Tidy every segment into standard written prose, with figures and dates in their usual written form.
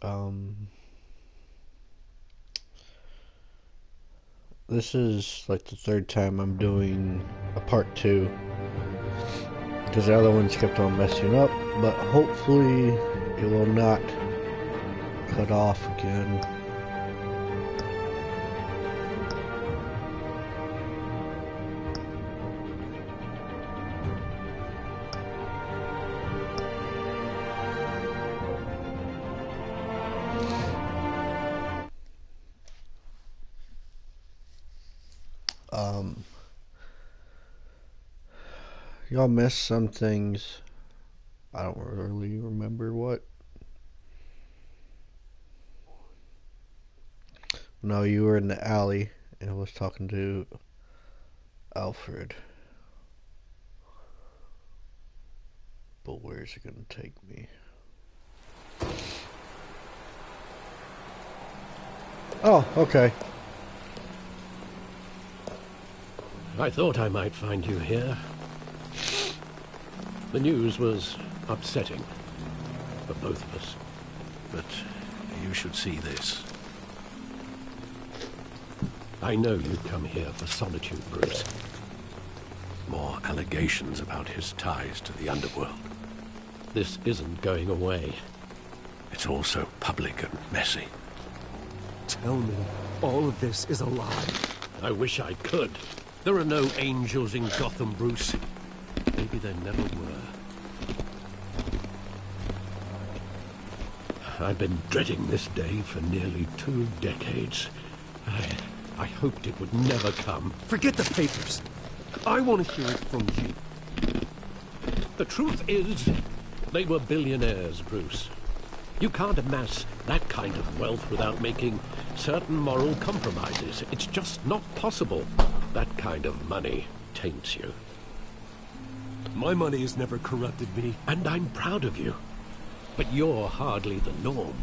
Um, this is like the third time I'm doing a part two because the other ones kept on messing up, but hopefully it will not cut off again. Um, y'all missed some things. I don't really remember what. No, you were in the alley and I was talking to Alfred. But where's it gonna take me? Oh, okay. I thought I might find you here. The news was upsetting for both of us. But you should see this. I know you'd come here for Solitude, Bruce. More allegations about his ties to the underworld. This isn't going away. It's all so public and messy. Tell me, all of this is a lie. I wish I could. There are no angels in Gotham, Bruce. Maybe there never were. I've been dreading this day for nearly 2 decades. I hoped it would never come. Forget the papers. I want to hear it from you. The truth is, they were billionaires, Bruce. You can't amass that kind of wealth without making certain moral compromises. It's just not possible. That kind of money taints you. My money has never corrupted me. And I'm proud of you. But you're hardly the norm.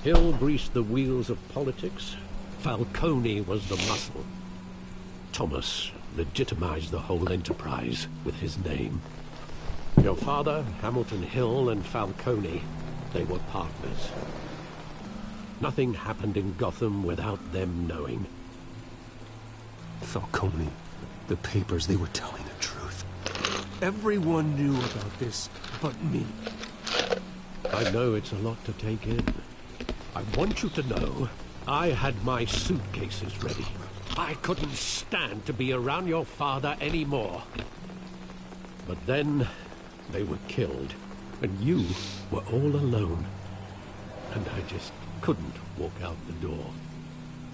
Hill greased the wheels of politics. Falcone was the muscle. Thomas legitimized the whole enterprise with his name. Your father, Hamilton Hill, and Falcone, they were partners. Nothing happened in Gotham without them knowing. Falcone, the papers, they were telling the truth. Everyone knew about this but me. I know it's a lot to take in. I want you to know, I had my suitcases ready. I couldn't stand to be around your father anymore. But then, they were killed, and you were all alone. And I just couldn't walk out the door.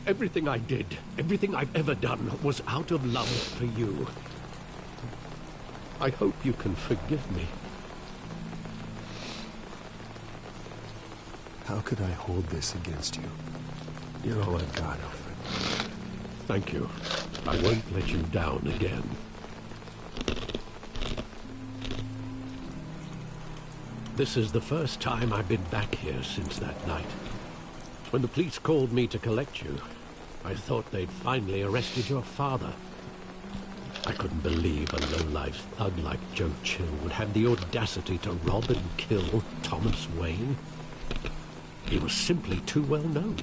Everything I did, everything I've ever done, was out of love for you. I hope you can forgive me. How could I hold this against you? You're all I've got, Alfred. Thank you. I won't let you down again. This is the first time I've been back here since that night. When the police called me to collect you, I thought they'd finally arrested your father. I couldn't believe a low-life thug like Joe Chill would have the audacity to rob and kill Thomas Wayne. He was simply too well known.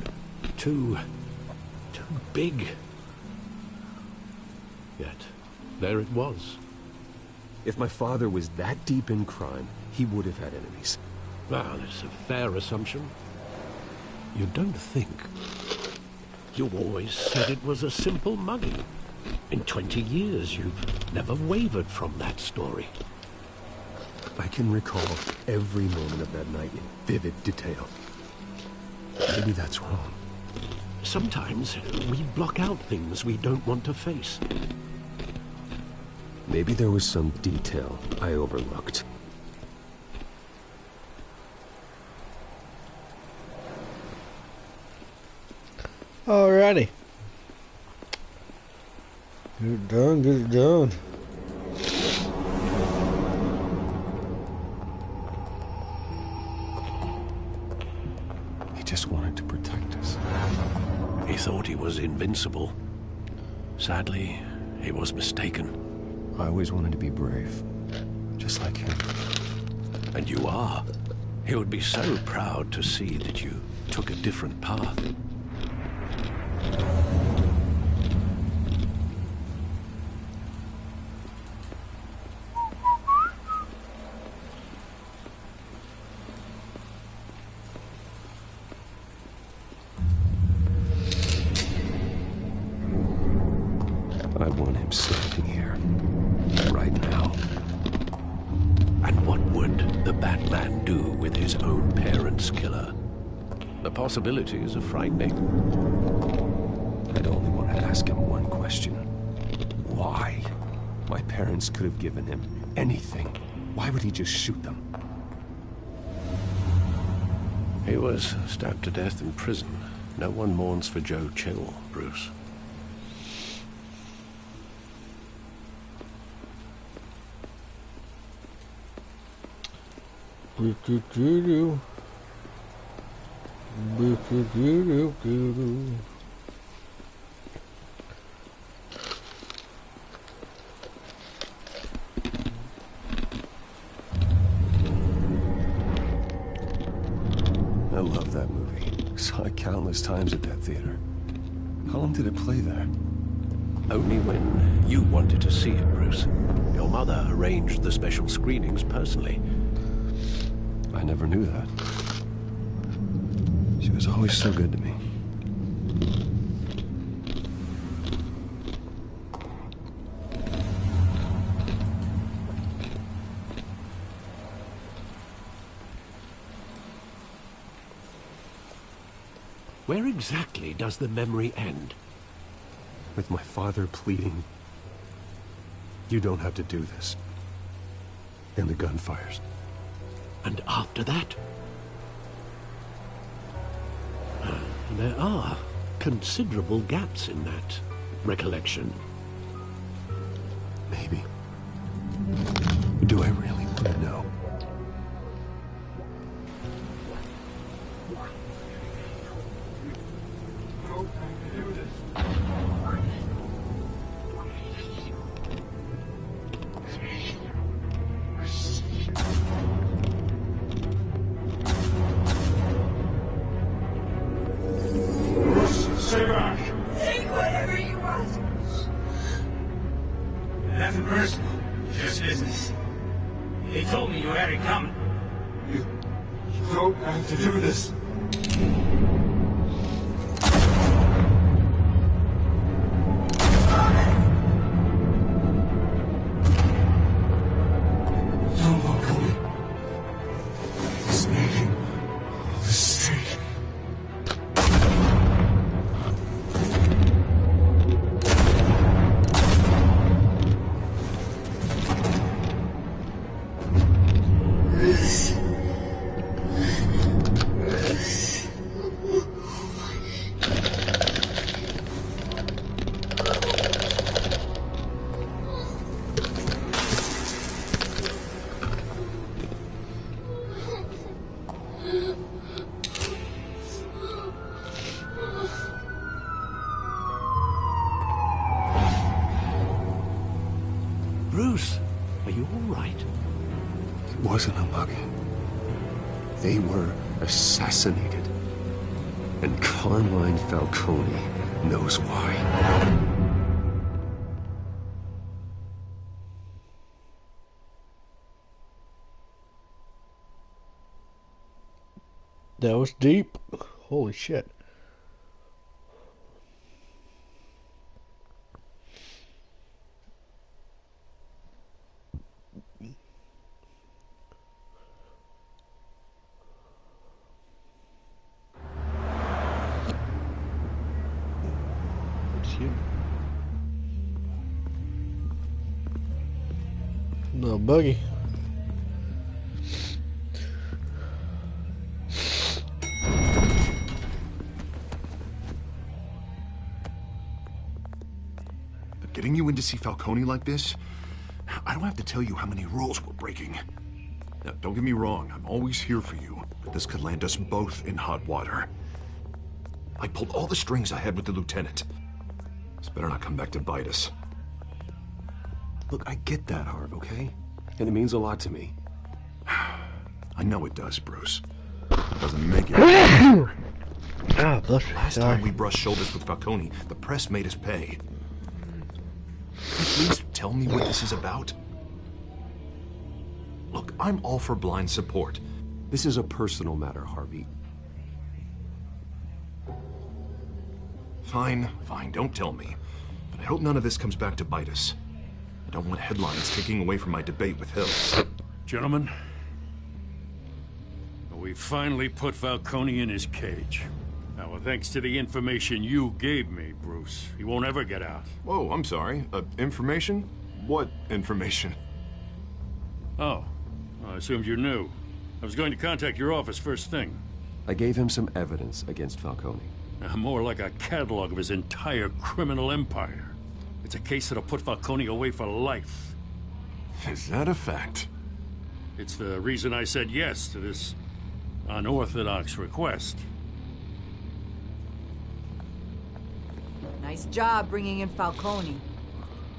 Too big. Yet, there it was. If my father was that deep in crime, he would have had enemies. Well, it's a fair assumption. You don't think. You always said it was a simple mugging. In 20 years, you've never wavered from that story. I can recall every moment of that night in vivid detail. Maybe that's wrong. Sometimes we block out things we don't want to face. Maybe there was some detail I overlooked. Alrighty. Get it done, get it done. He just wanted to protect us. He thought he was invincible. Sadly, he was mistaken. I always wanted to be brave, just like him. And you are. He would be so proud to see that you took a different path. I want him standing here, right now. And what would the Batman do with his own parents' killer? The possibilities are frightening. I'd only want to ask him one question. Why? My parents could have given him anything. Why would he just shoot them? He was stabbed to death in prison. No one mourns for Joe Chill, Bruce. Boo-doo-doo-doo. Boo-doo-doo-doo-doo. I love that movie. Saw it countless times at that theater. How long did it play there? Only when you wanted to see it, Bruce. Your mother arranged the special screenings personally. I never knew that. She was always so good to me. Where exactly does the memory end? With my father pleading, "You don't have to do this." And the gun fires. And after that? There are considerable gaps in that recollection. Maybe. Do I really want to know? Take whatever you want. Nothing personal, just business. They told me you had it coming. You don't have to do this. Don't walk away. It's making all this straight. Bruce, are you all right? It wasn't a mug. They were assassinated. And Carmine Falcone knows why. That was deep. Holy shit. It's you. No buggy. Getting you in to see Falcone like this? I don't have to tell you how many rules we're breaking. Now, don't get me wrong, I'm always here for you, but this could land us both in hot water. I pulled all the strings I had with the lieutenant. This better not come back to bite us. Look, I get that, Harv, okay? And it means a lot to me. I know it does, Bruce. It doesn't make it easier. Ah, bless me. Last Sorry. time we brushed shoulders with Falcone, the press made us pay. Can you please tell me what this is about? Look, I'm all for blind support. This is a personal matter, Harvey. Fine, don't tell me. But I hope none of this comes back to bite us. I don't want headlines taking away from my debate with Hill. Gentlemen, we finally put Falcone in his cage. Now, thanks to the information you gave me, Bruce, he won't ever get out. Whoa, I'm sorry. Information? What information? Oh, I assumed you knew. I was going to contact your office first thing. I gave him some evidence against Falcone. More like a catalog of his entire criminal empire. It's a case that'll put Falcone away for life. Is that a fact? It's the reason I said yes to this unorthodox request. Nice job bringing in Falcone.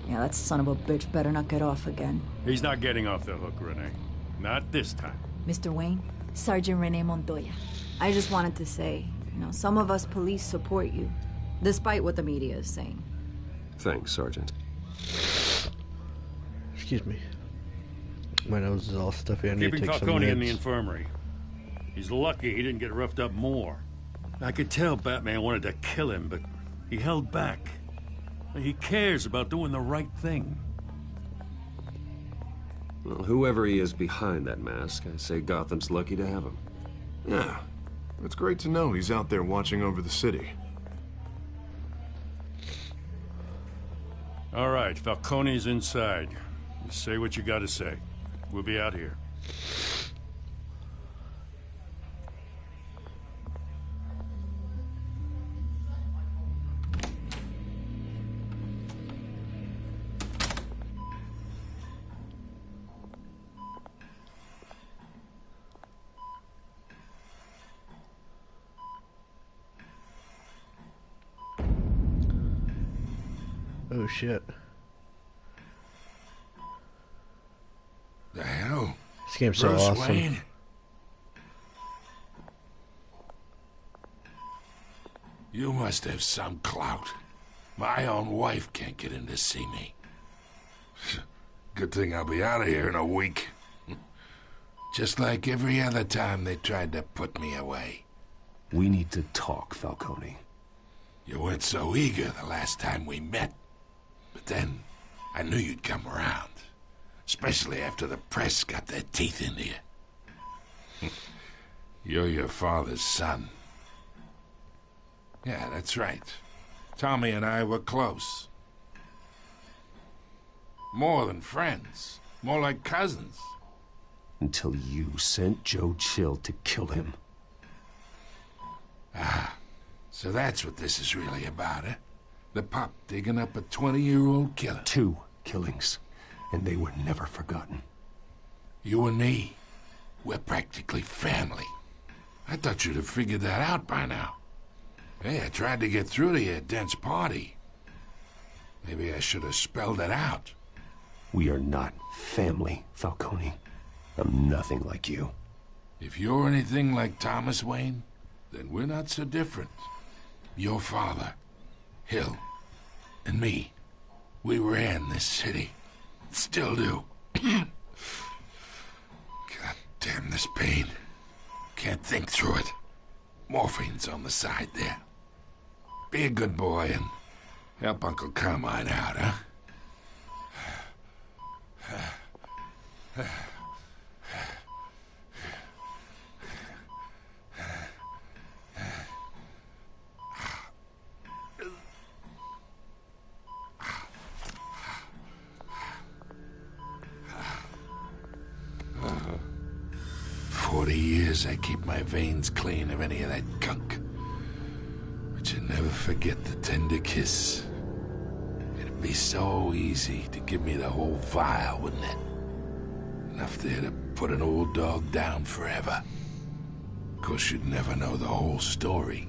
Yeah, that son of a bitch better not get off again. He's not getting off the hook, Renee. Not this time. Mr. Wayne, Sergeant Renee Montoya. I just wanted to say, some of us police support you, despite what the media is saying. Thanks, Sergeant. Excuse me. My nose is all stuffy. I need to Keeping take some Falcone in the meds. infirmary. He's lucky he didn't get roughed up more. I could tell Batman wanted to kill him, but he held back. He cares about doing the right thing. Well, whoever he is behind that mask, I say Gotham's lucky to have him. Yeah. It's great to know he's out there watching over the city. All right, Falcone's inside. You say what you gotta say. We'll be out here. Oh shit. The hell? This game's so Bruce awesome. Wayne? You must have some clout. My own wife can't get in to see me. Good thing I'll be out of here in a week. Just like every other time they tried to put me away. We need to talk, Falcone. You weren't so eager the last time we met. But then, I knew you'd come around. Especially after the press got their teeth into you. You're your father's son. Yeah, that's right. Tommy and I were close. More than friends. More like cousins. Until you sent Joe Chill to kill him. Ah, so that's what this is really about, eh? The pup digging up a 20-year-old killer. 2 killings, and they were never forgotten. You and me, we're practically family. I thought you'd have figured that out by now. Hey, I tried to get through to your dense party. Maybe I should have spelled it out. We are not family, Falcone. I'm nothing like you. If you're anything like Thomas Wayne, then we're not so different. Your father, Hill, and me, we ran this city. Still do. God damn this pain. Can't think through it. Morphine's on the side there. Be a good boy and help Uncle Carmine out, huh? I keep my veins clean of any of that gunk. But you never forget the tender kiss. It'd be so easy to give me the whole vial, wouldn't it? Enough there to put an old dog down forever. Of course, you'd never know the whole story.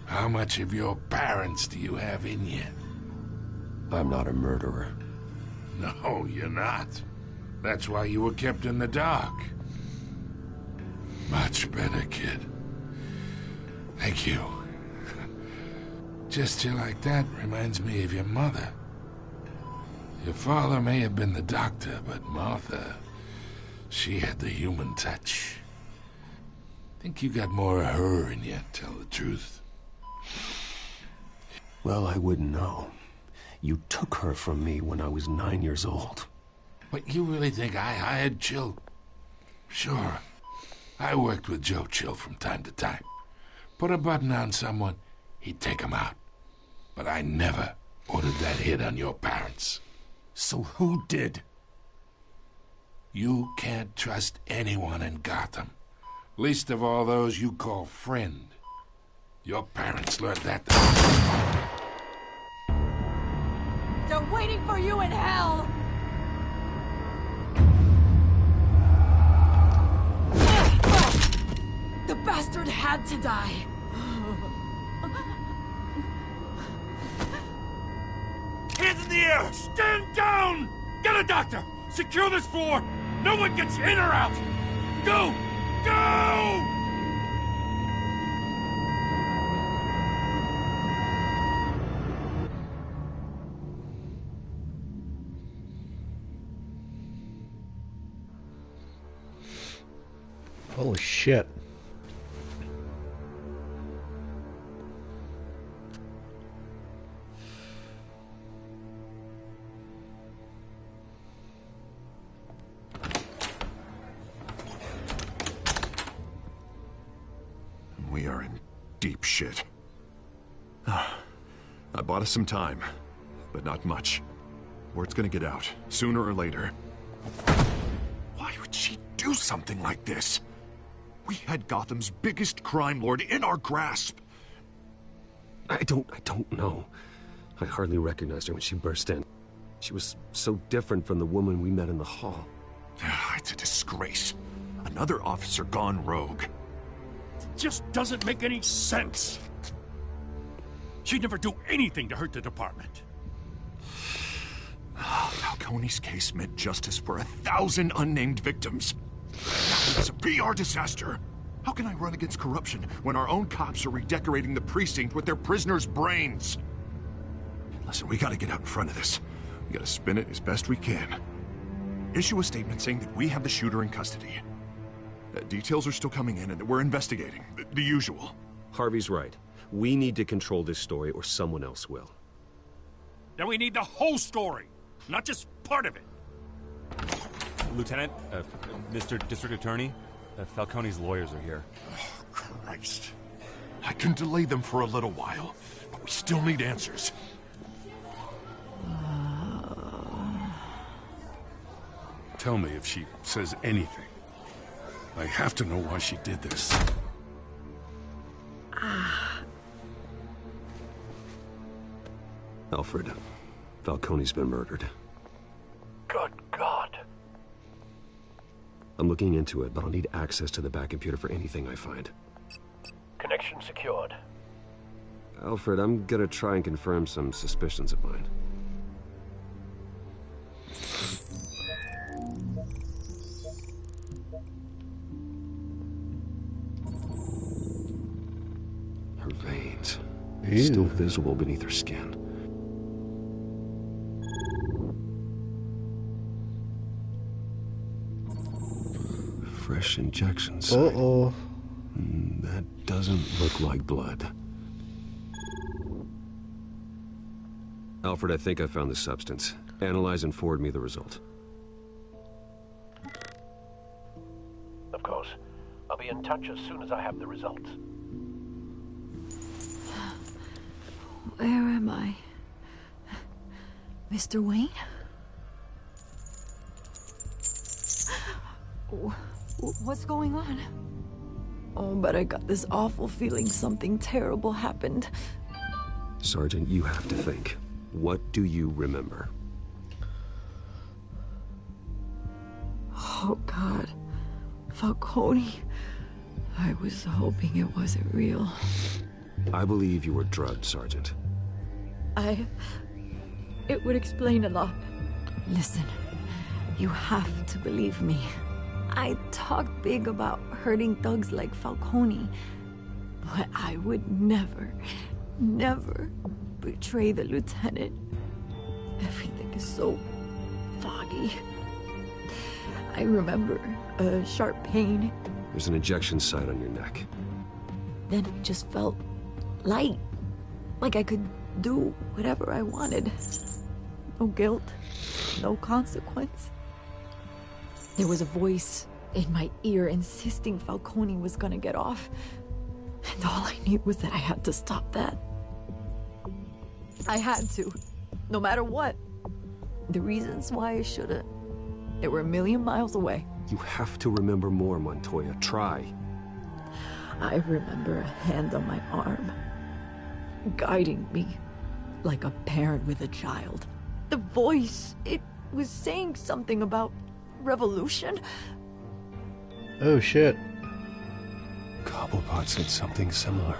How much of your parents do you have in you? I'm not a murderer. No, you're not. That's why you were kept in the dark. Much better, kid. Thank you. Gesture like that reminds me of your mother. Your father may have been the doctor, but Martha, she had the human touch. Think you got more of her in you, tell the truth. Well, I wouldn't know. You took her from me when I was 9 years old. But you really think I hired Chill? Sure. I worked with Joe Chill from time to time. Put a button on someone, he'd take him out. But I never ordered that hit on your parents. So who did? You can't trust anyone in Gotham. Least of all those you call friend. Your parents learned that. They're waiting for you in hell! The bastard had to die. Hands in the air! Stand down! Get a doctor! Secure this floor! No one gets in or out! Go! Go! Holy shit. We are in deep shit. I bought us some time, but not much. Word's gonna get out, sooner or later. Why would she do something like this? We had Gotham's biggest crime lord in our grasp. I don't know. I hardly recognized her when she burst in. She was so different from the woman we met in the hall. It's a disgrace. Another officer gone rogue. It just doesn't make any sense. She'd never do anything to hurt the department. Falcone's case meant justice for 1,000 unnamed victims. Now it's a PR disaster. How can I run against corruption when our own cops are redecorating the precinct with their prisoners' brains? Listen, we gotta get out in front of this. We gotta spin it as best we can. Issue a statement saying that we have the shooter in custody. Details are still coming in and that we're investigating. The usual. Harvey's right. We need to control this story or someone else will. Then we need the whole story, not just part of it. Lieutenant, Mr. District Attorney, Falcone's lawyers are here. Oh, Christ. I can delay them for a little while, but we still need answers. Tell me if she says anything. I have to know why she did this. Alfred, Falcone's been murdered. Good God. I'm looking into it, but I'll need access to the back computer for anything I find. Connection secured. Alfred, I'm gonna try and confirm some suspicions of mine. Her veins. Ew. Still visible beneath her skin. Fresh injection site. Uh-oh. That doesn't look like blood. Alfred, I think I found the substance. Analyze and forward me the result. Of course. I'll be in touch as soon as I have the results. Where am I? Mr. Wayne? What's going on? Oh, but I got this awful feeling something terrible happened. Sergeant, you have to think. What do you remember? Oh, God. Falcone. I was hoping it wasn't real. I believe you were drugged, Sergeant. It would explain a lot. Listen, you have to believe me. I talk big about hurting thugs like Falcone, but I would never, never betray the lieutenant. Everything is so foggy. I remember a sharp pain. There's an injection site on your neck. Then it just felt light. Like I could do whatever I wanted. No guilt, no consequence. There was a voice in my ear insisting Falcone was gonna get off. And all I knew was that I had to stop that. I had to, no matter what. The reasons why I shouldn't, they were a million miles away. You have to remember more, Montoya. Try. I remember a hand on my arm, guiding me like a parent with a child. The voice, it was saying something about revolution. Oh shit. Cobblepot said something similar.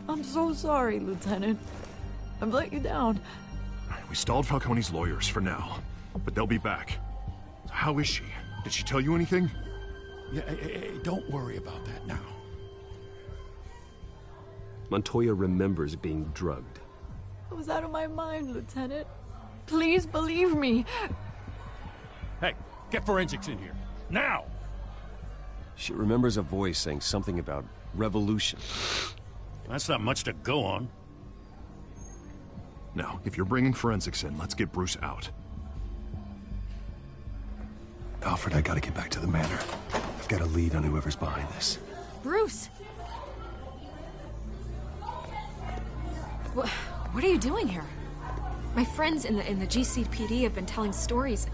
I'm so sorry, Lieutenant. I've let you down. We stalled Falcone's lawyers for now, but they'll be back. How is she? Did she tell you anything? Yeah, don't worry about that now. Montoya remembers being drugged. I was out of my mind, Lieutenant. Please believe me. Hey, get forensics in here. Now! She remembers a voice saying something about revolution. That's not much to go on. Now, if you're bringing forensics in, let's get Bruce out. Alfred, I gotta get back to the manor. I've got a lead on whoever's behind this. Bruce! What are you doing here? My friends in the GCPD have been telling stories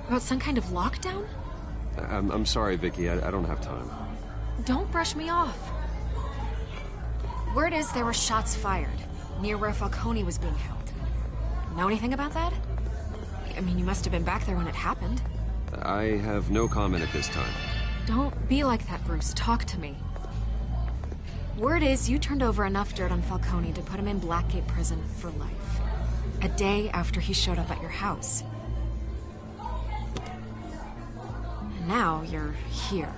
about some kind of lockdown? I'm sorry, Vicky. I don't have time. Don't brush me off. Word is there were shots fired near where Falcone was being held. Know anything about that? I mean, you must have been back there when it happened. I have no comment at this time. Don't be like that, Bruce. Talk to me. Word is you turned over enough dirt on Falcone to put him in Blackgate Prison for life. A day after he showed up at your house. And now you're here.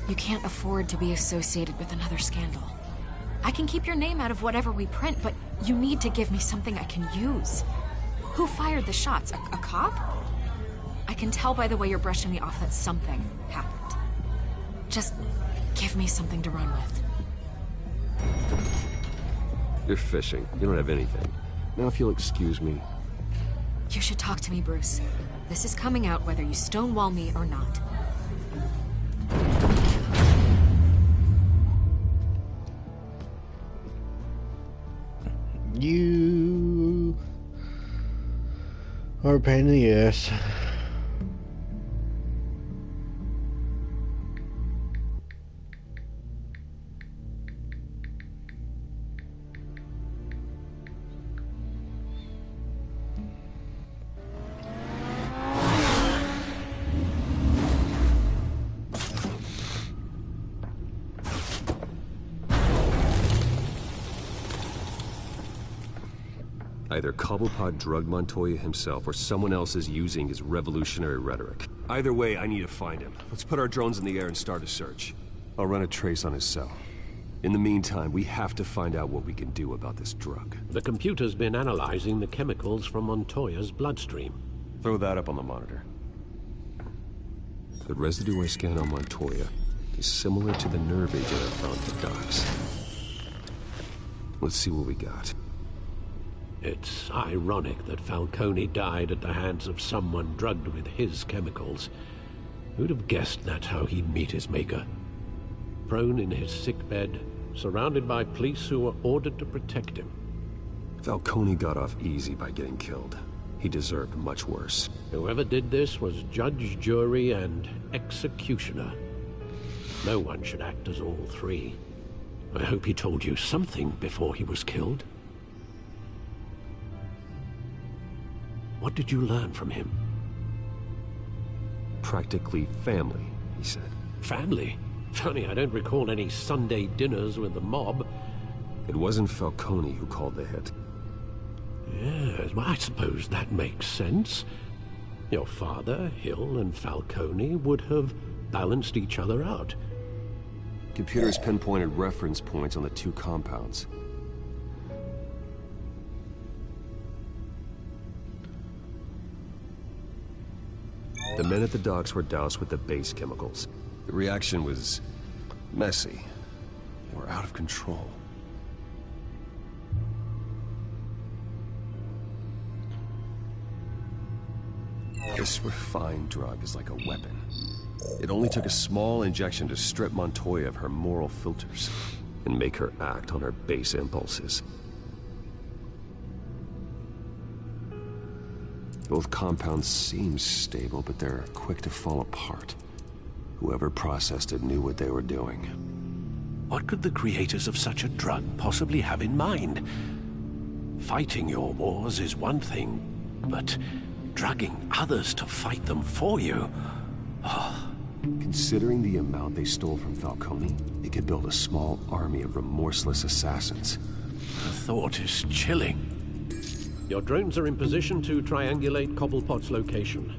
You can't afford to be associated with another scandal. I can keep your name out of whatever we print, but you need to give me something I can use. Who fired the shots? A cop? I can tell by the way you're brushing me off that something happened. Just give me something to run with. You're fishing. You don't have anything. Now if you'll excuse me. You should talk to me, Bruce. This is coming out whether you stonewall me or not. You are a pain in the ass. Either Cobblepot drugged Montoya himself, or someone else is using his revolutionary rhetoric. Either way, I need to find him. Let's put our drones in the air and start a search. I'll run a trace on his cell. In the meantime, we have to find out what we can do about this drug. The computer's been analyzing the chemicals from Montoya's bloodstream. Throw that up on the monitor. The residue I scanned on Montoya is similar to the nerve agent I found at the docks. Let's see what we got. It's ironic that Falcone died at the hands of someone drugged with his chemicals. Who'd have guessed that's how he'd meet his maker? Prone in his sickbed, surrounded by police who were ordered to protect him. Falcone got off easy by getting killed. He deserved much worse. Whoever did this was judge, jury, and executioner. No one should act as all three. I hope he told you something before he was killed. What did you learn from him? Practically family, he said. Family? Funny, I don't recall any Sunday dinners with the mob. It wasn't Falcone who called the hit. Yes, well, I suppose that makes sense. Your father, Hill, and Falcone would have balanced each other out. Computers pinpointed reference points on the two compounds. The men at the docks were doused with the base chemicals. The reaction was messy. They were out of control. This refined drug is like a weapon. It only took a small injection to strip Montoya of her moral filters and make her act on her base impulses. Both compounds seem stable, but they're quick to fall apart. Whoever processed it knew what they were doing. What could the creators of such a drug possibly have in mind? Fighting your wars is one thing, but drugging others to fight them for you? Oh. Considering the amount they stole from Falcone, they could build a small army of remorseless assassins. The thought is chilling. Your drones are in position to triangulate Cobblepot's location.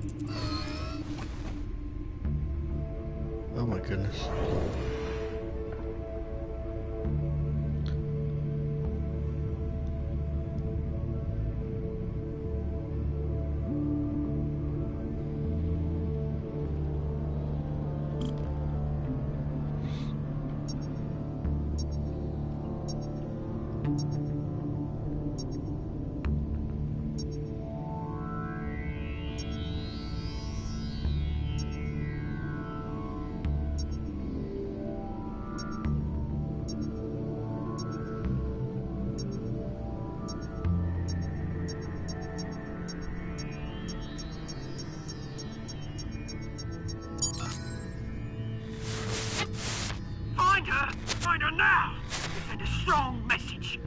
Oh my goodness. Find her now! Send a strong message.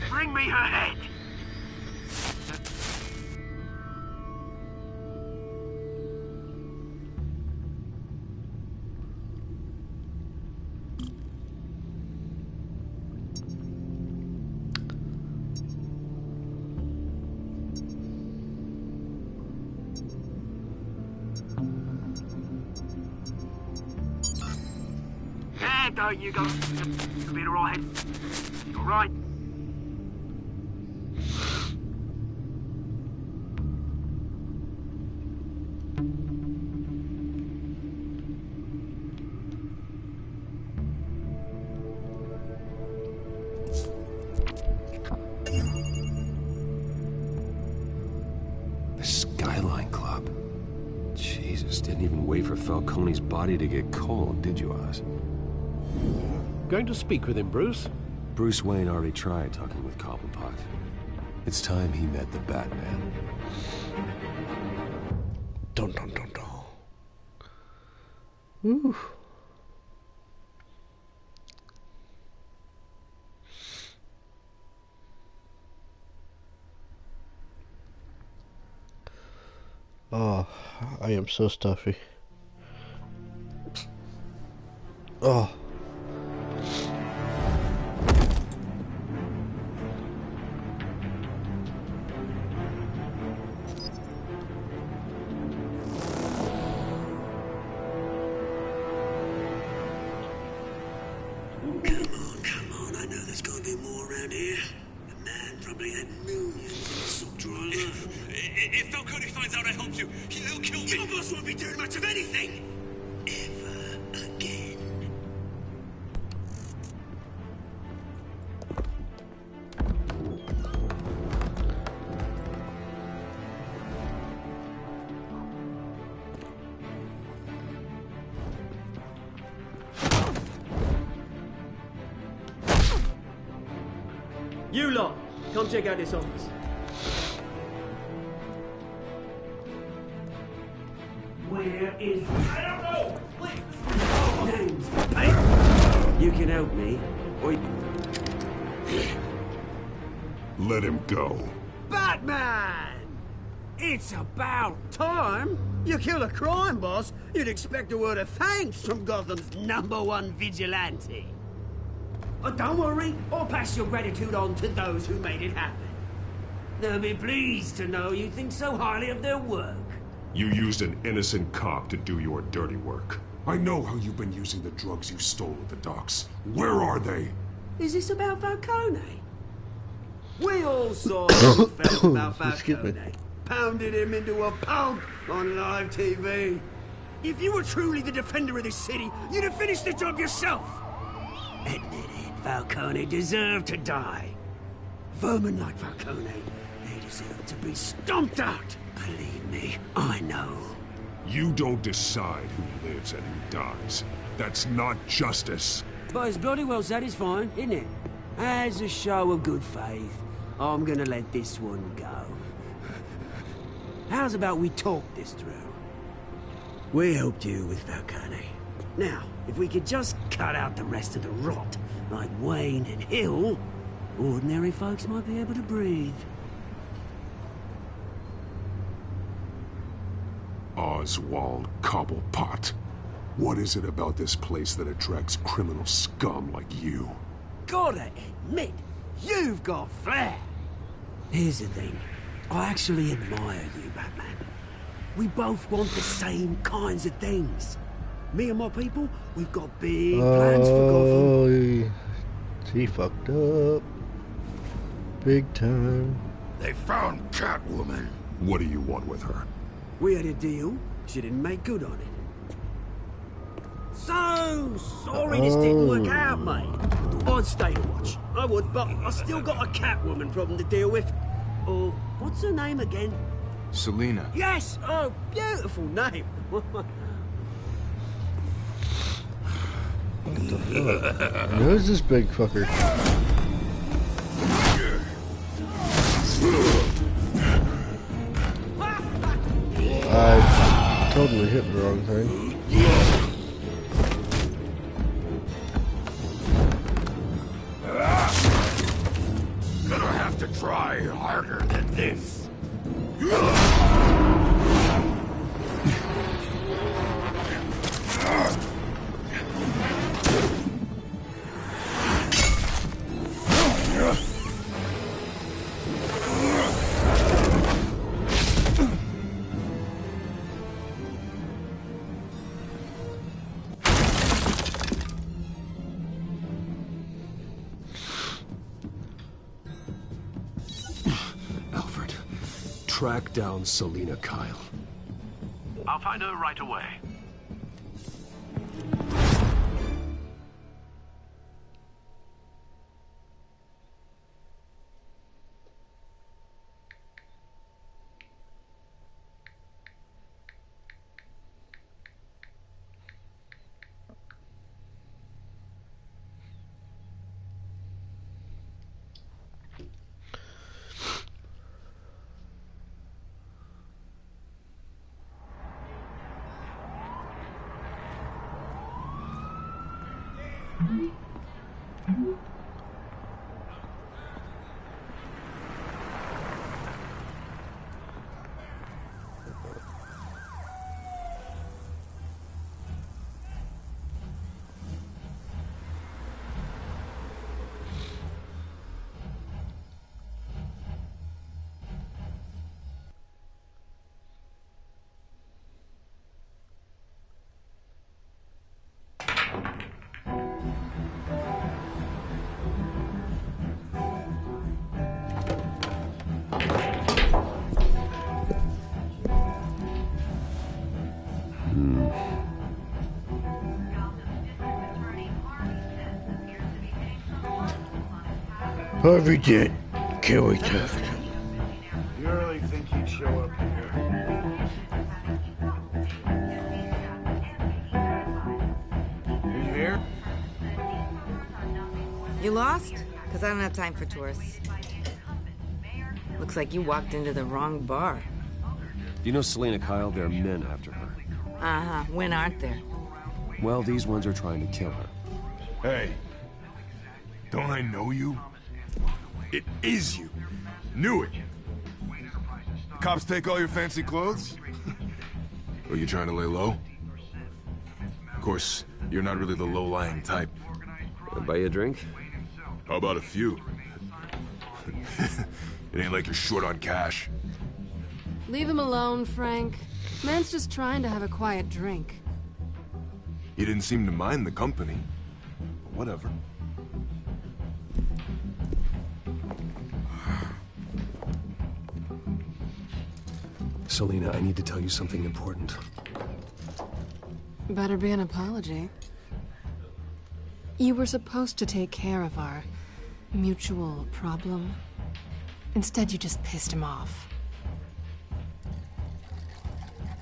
Bring me her head! There you go. You'll be alright. You alright? The Skyline Club. Jesus, didn't even wait for Falcone's body to get cold, did you, Oz? Going to speak with him, Bruce? Bruce Wayne already tried talking with Cobblepot. It's time he met the Batman. Dun dun dun dun. Woo. Oh, I am so stuffy. Oh. Come on, I know there's gonna be more around here. The man probably had millions in his sock drawer alone. If Falcone finds out I helped you, he'll kill me. Your boss won't be doing much of anything! Ever again. You lot, come check out this office. Where is... I don't know! Please! Names. Hey! You can help me, or... Let him go. Batman! It's about time. You kill a crime boss, you'd expect a word of thanks from Gotham's #1 vigilante. Oh, don't worry, I'll pass your gratitude on to those who made it happen. They'll be pleased to know you think so highly of their work. You used an innocent cop to do your dirty work. I know how you've been using the drugs you stole at the docks. Where are they? Is this about Falcone? We all saw how you felt about Falcone. Pounded him into a pulp on live TV. If you were truly the defender of this city, you'd have finished the job yourself. Admit it, Falcone deserved to die. Vermin like Falcone, they deserve to be stomped out. Believe me, I know. You don't decide who lives and who dies. That's not justice. But it's bloody well satisfying, isn't it? As a show of good faith, I'm gonna let this one go. How's about we talk this through? We helped you with Falcone. Now, if we could just cut out the rest of the rot, like Wayne and Hill, ordinary folks might be able to breathe. Oswald Cobblepot. What is it about this place that attracts criminal scum like you? Gotta admit, you've got flair. Here's the thing. I actually admire you, Batman. We both want the same kinds of things. Me and my people, we've got big plans for Gotham. He fucked up. Big time. They found Catwoman. What do you want with her? We had a deal. She didn't make good on it. So sorry this didn't work out, mate. I'd stay to watch. I would, but I still got a Catwoman problem to deal with. Oh, what's her name again? Selina. Yes! Oh, beautiful name. Who's this big fucker? I totally hit the wrong thing. Gonna have to try harder than this. Track down Selina Kyle. I'll find her right away. Harvey did. Kill each other. You really think he'd show up here? You lost? Because I don't have time for tourists. Looks like you walked into the wrong bar. Do you know Selena Kyle? There are men after her. Uh-huh. When aren't there? Well, these ones are trying to kill her. Hey. Don't I know you? It is you. Knew it. Cops take all your fancy clothes? Are you trying to lay low? Of course, you're not really the low-lying type. Buy you a drink? How about a few? It ain't like you're short on cash. Leave him alone, Frank. Man's just trying to have a quiet drink. He didn't seem to mind the company. But whatever. Selena, I need to tell you something important. Better be an apology. You were supposed to take care of our mutual problem. Instead, you just pissed him off.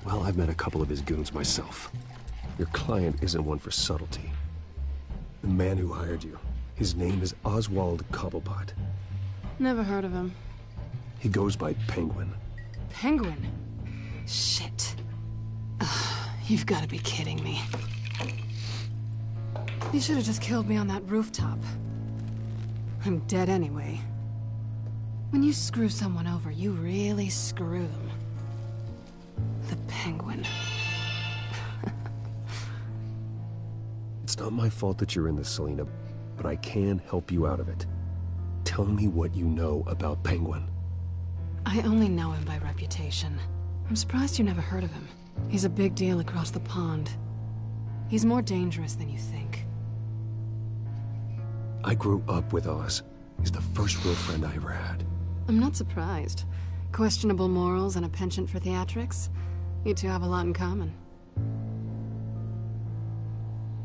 Well, I've met a couple of his goons myself. Your client isn't one for subtlety. The man who hired you, his name is Oswald Cobblepot. Never heard of him. He goes by Penguin. Penguin? Shit. Ugh, you've got to be kidding me. You should have just killed me on that rooftop. I'm dead anyway. When you screw someone over, you really screw them. The Penguin. It's not my fault that you're in this, Selena, but I can help you out of it. Tell me what you know about Penguin. I only know him by reputation. I'm surprised you never heard of him. He's a big deal across the pond. He's more dangerous than you think. I grew up with Oz. He's the first real friend I ever had. I'm not surprised. Questionable morals and a penchant for theatrics. You two have a lot in common.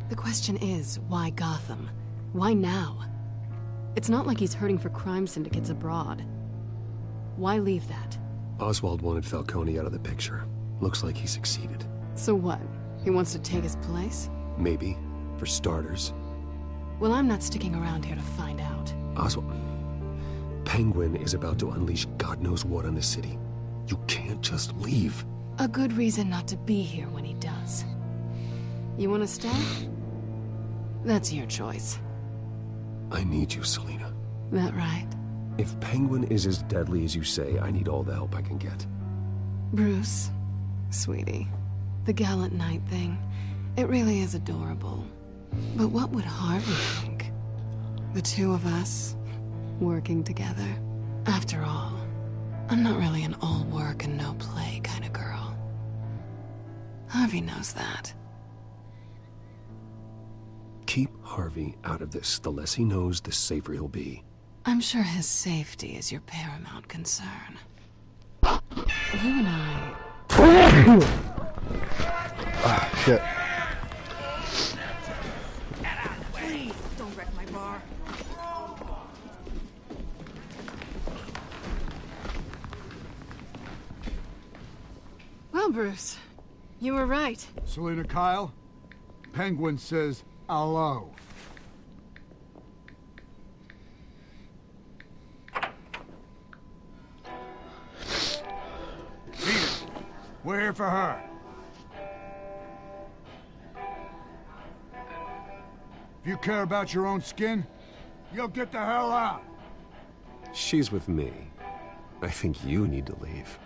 The question is, why Gotham? Why now? It's not like he's hurting for crime syndicates abroad. Why leave that? Oswald wanted Falcone out of the picture. Looks like he succeeded. So what? He wants to take his place? Maybe. For starters. Well, I'm not sticking around here to find out. Oswald... Penguin is about to unleash God knows what on the city. You can't just leave. A good reason not to be here when he does. You want to stay? That's your choice. I need you, Selena. That right? If Penguin is as deadly as you say, I need all the help I can get. Bruce, sweetie, the gallant knight thing, it really is adorable. But what would Harvey think? The two of us, working together. After all, I'm not really an all work and no play kind of girl. Harvey knows that. Keep Harvey out of this. The less he knows, the safer he'll be. I'm sure his safety is your paramount concern. You and I... Ah, shit. Please, don't wreck my bar. Well, Bruce, you were right. Selena Kyle, Penguin says hello. Venus, we're here for her. If you care about your own skin, you'll get the hell out. She's with me. I think you need to leave.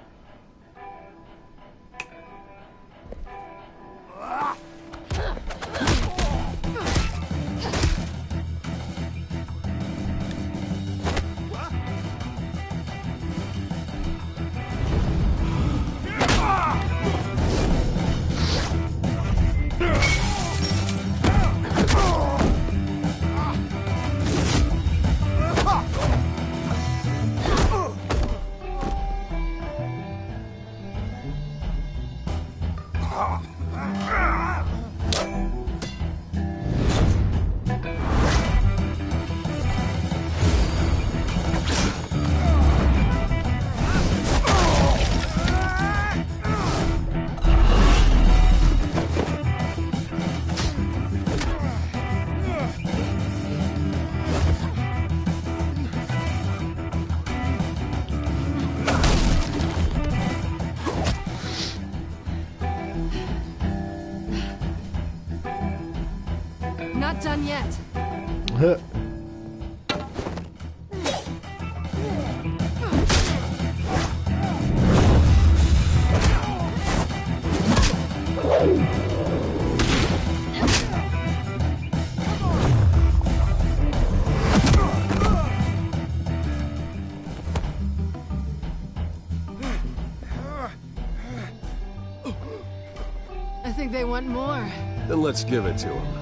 not done yet. Huh. I think they want more. Then let's give it to him.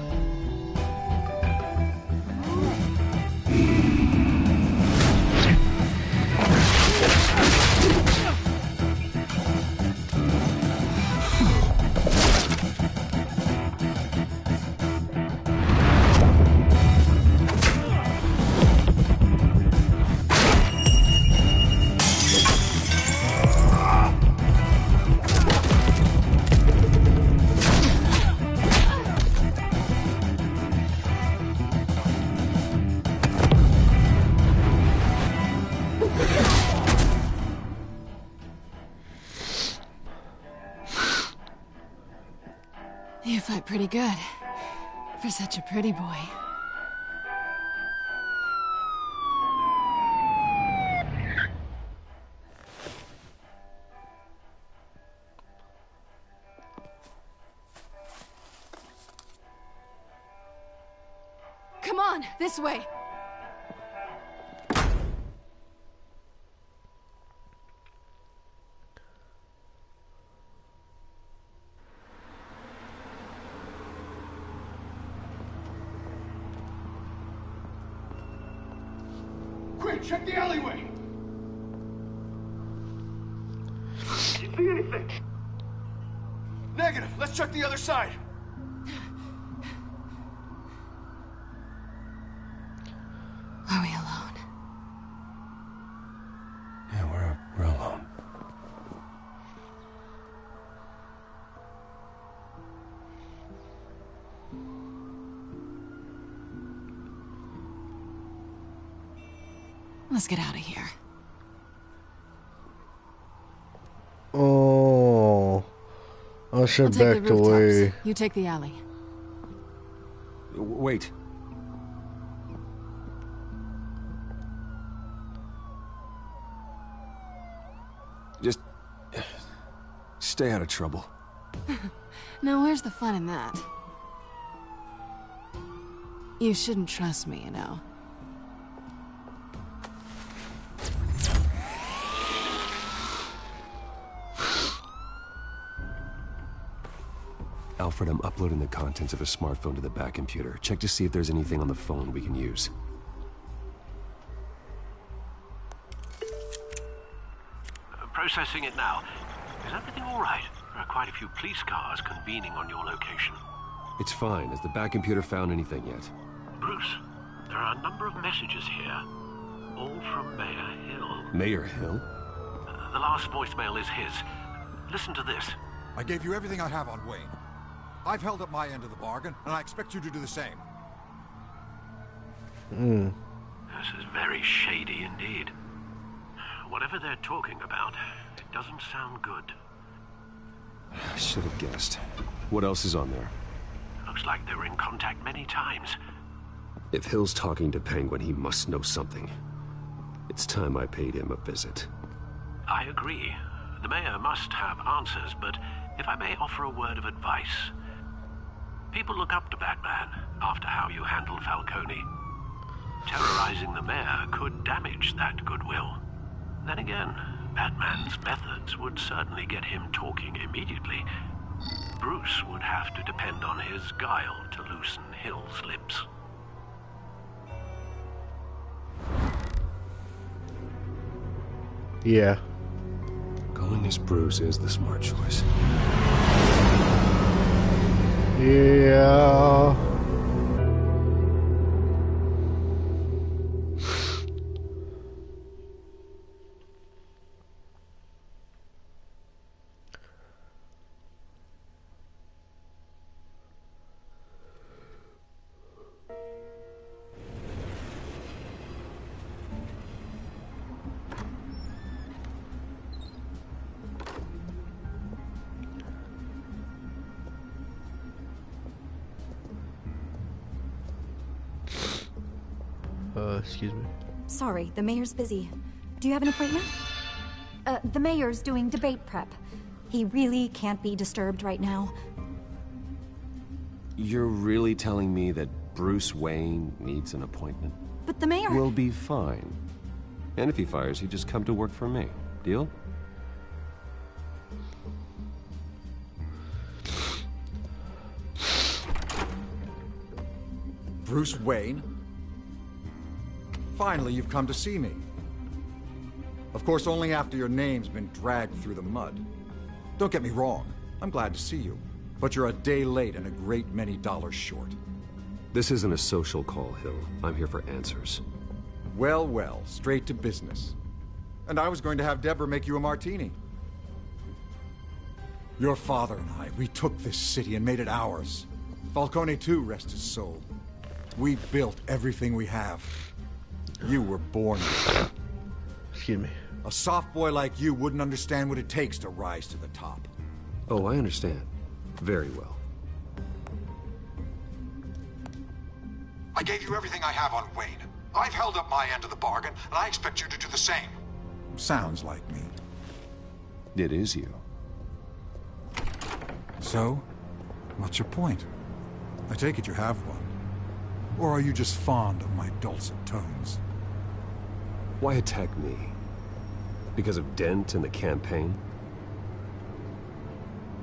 You fight pretty good. For such a pretty boy. Come on, this way. Quick, check the alleyway! Did you see anything? Negative. Let's check the other side. Are we alone? Yeah, we're alone. Let's get out of here. Oh, I I'll should take back the away. rooftops. You take the alley. Wait. Just stay out of trouble. Now, where's the fun in that? You shouldn't trust me, you know. Alfred, I'm uploading the contents of a smartphone to the back computer. Check to see if there's anything on the phone we can use. Processing it now. Is everything all right? There are quite a few police cars convening on your location. It's fine. Has the back computer found anything yet? Bruce, there are a number of messages here, all from Mayor Hill. Mayor Hill? The last voicemail is his. Listen to this. I gave you everything I have on Wayne. I've held up my end of the bargain, and I expect you to do the same. This is very shady indeed. Whatever they're talking about, it doesn't sound good. I should have guessed. What else is on there? Looks like they were in contact many times. If Hill's talking to Penguin, he must know something. It's time I paid him a visit. I agree. The mayor must have answers, but if I may offer a word of advice. People look up to Batman after how you handled Falcone. Terrorizing the mayor could damage that goodwill. Then again, Batman's methods would certainly get him talking immediately. Bruce would have to depend on his guile to loosen Hill's lips. Yeah. Going as Bruce is the smart choice. Yeah. Excuse me. Sorry, the mayor's busy. Do you have an appointment? The mayor's doing debate prep. He really can't be disturbed right now. You're really telling me that Bruce Wayne needs an appointment? But the mayor... We'll be fine. And if he fires, you just come to work for me. Deal? Bruce Wayne? Finally, you've come to see me. Of course, only after your name's been dragged through the mud. Don't get me wrong, I'm glad to see you. But you're a day late and a great many dollars short. This isn't a social call, Hill. I'm here for answers. Well, well, straight to business. And I was going to have Deborah make you a martini. Your father and I, we took this city and made it ours. Falcone too, rest his soul. We built everything we have. You were born with it. Excuse me. A soft boy like you wouldn't understand what it takes to rise to the top. Oh, I understand. Very well. I gave you everything I have on Wayne. I've held up my end of the bargain, and I expect you to do the same. Sounds like me. It is you. So, what's your point? I take it you have one. Or are you just fond of my dulcet tones? Why attack me? Because of Dent and the campaign?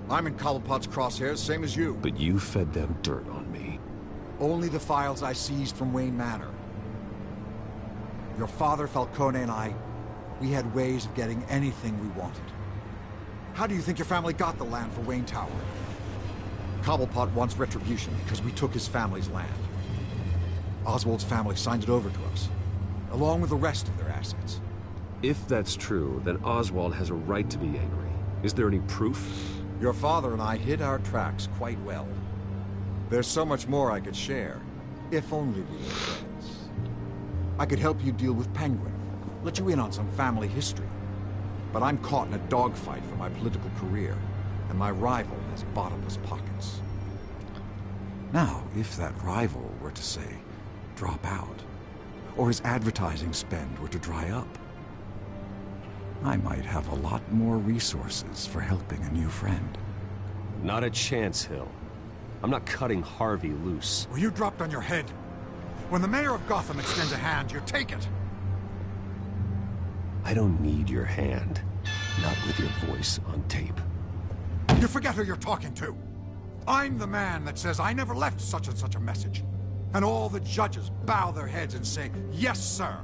I'm in Cobblepot's crosshairs, same as you. But you fed them dirt on me. Only the files I seized from Wayne Manor. Your father, Falcone, and I, we had ways of getting anything we wanted. How do you think your family got the land for Wayne Tower? Cobblepot wants retribution because we took his family's land. Oswald's family signed it over to us, along with the rest of their assets. If that's true, then Oswald has a right to be angry. Is there any proof? Your father and I hid our tracks quite well. There's so much more I could share, if only we were friends. I could help you deal with Penguin, let you in on some family history. But I'm caught in a dogfight for my political career, and my rival has bottomless pockets. Now, if that rival were to say, drop out, or his advertising spend were to dry up, I might have a lot more resources for helping a new friend. Not a chance, Hill. I'm not cutting Harvey loose. Were you dropped on your head? When the mayor of Gotham extends a hand, you take it. I don't need your hand. Not with your voice on tape. You forget who you're talking to. I'm the man that says I never left such and such a message. And all the judges bow their heads and say, yes, sir.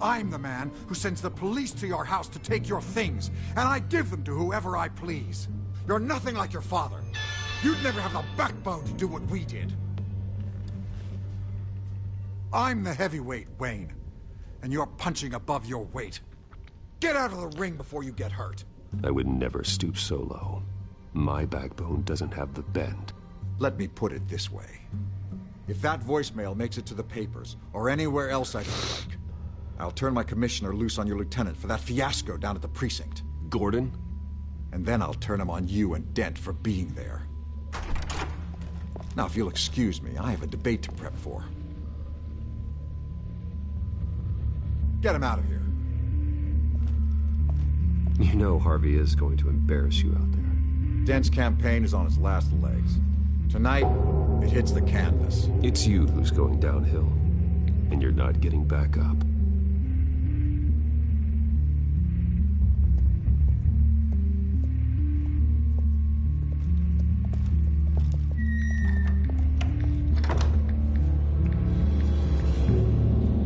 I'm the man who sends the police to your house to take your things, and I give them to whoever I please. You're nothing like your father. You'd never have the backbone to do what we did. I'm the heavyweight, Wayne, and you're punching above your weight. Get out of the ring before you get hurt. I would never stoop so low. My backbone doesn't have the bend. Let me put it this way. If that voicemail makes it to the papers, or anywhere else I don't like, I'll turn my commissioner loose on your lieutenant for that fiasco down at the precinct. Gordon? And then I'll turn him on you and Dent for being there. Now, if you'll excuse me, I have a debate to prep for. Get him out of here. You know Harvey is going to embarrass you out there. Dent's campaign is on its last legs. Tonight, it hits the canvas. It's you who's going downhill, and you're not getting back up.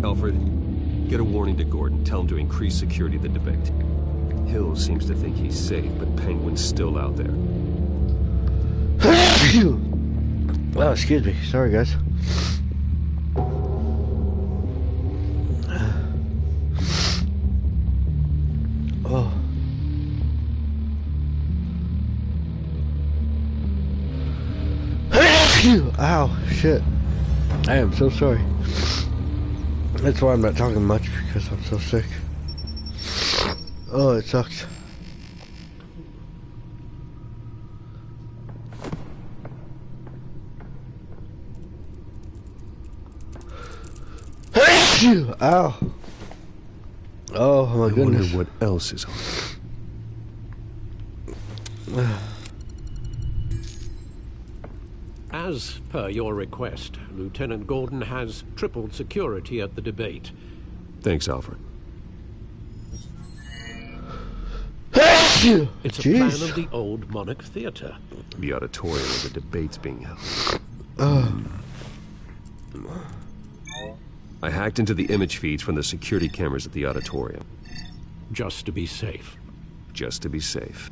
Alfred, get a warning to Gordon. Tell him to increase security at the debate. Hill seems to think he's safe, but Penguin's still out there. Oh, excuse me. Sorry, guys. Oh. Ow, shit. I am so sorry. That's why I'm not talking much, because I'm so sick. Oh, it sucks. Ow. Oh my goodness. I wonder what else is on. As per your request, Lieutenant Gordon has tripled security at the debate. Thanks, Alfred. It's a plan of the old Monarch Theater. The auditorium where the debate's being held. I hacked into the image feeds from the security cameras at the auditorium. Just to be safe. Just to be safe.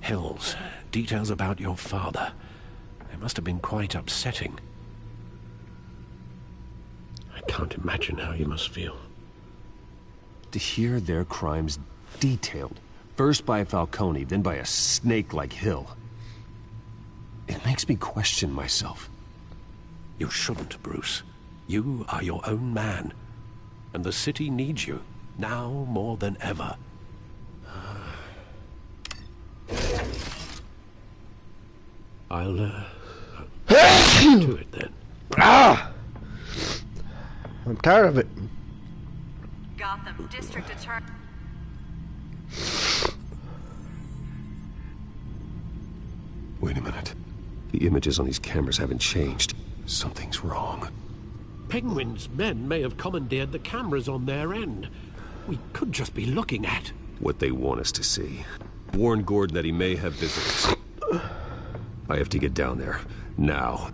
Hills, details about your father. They must have been quite upsetting. I can't imagine how you must feel. To hear their crimes detailed, first by Falcone, then by a snake like Hill. It makes me question myself. You shouldn't, Bruce. You are your own man. And the city needs you, now more than ever. I'll to it then. I'm tired of it. Gotham District Attorney. Wait a minute. The images on these cameras haven't changed. Something's wrong. Penguin's men may have commandeered the cameras on their end. We could just be looking at what they want us to see. Warn Gordon that he may have visitors. I have to get down there. Now.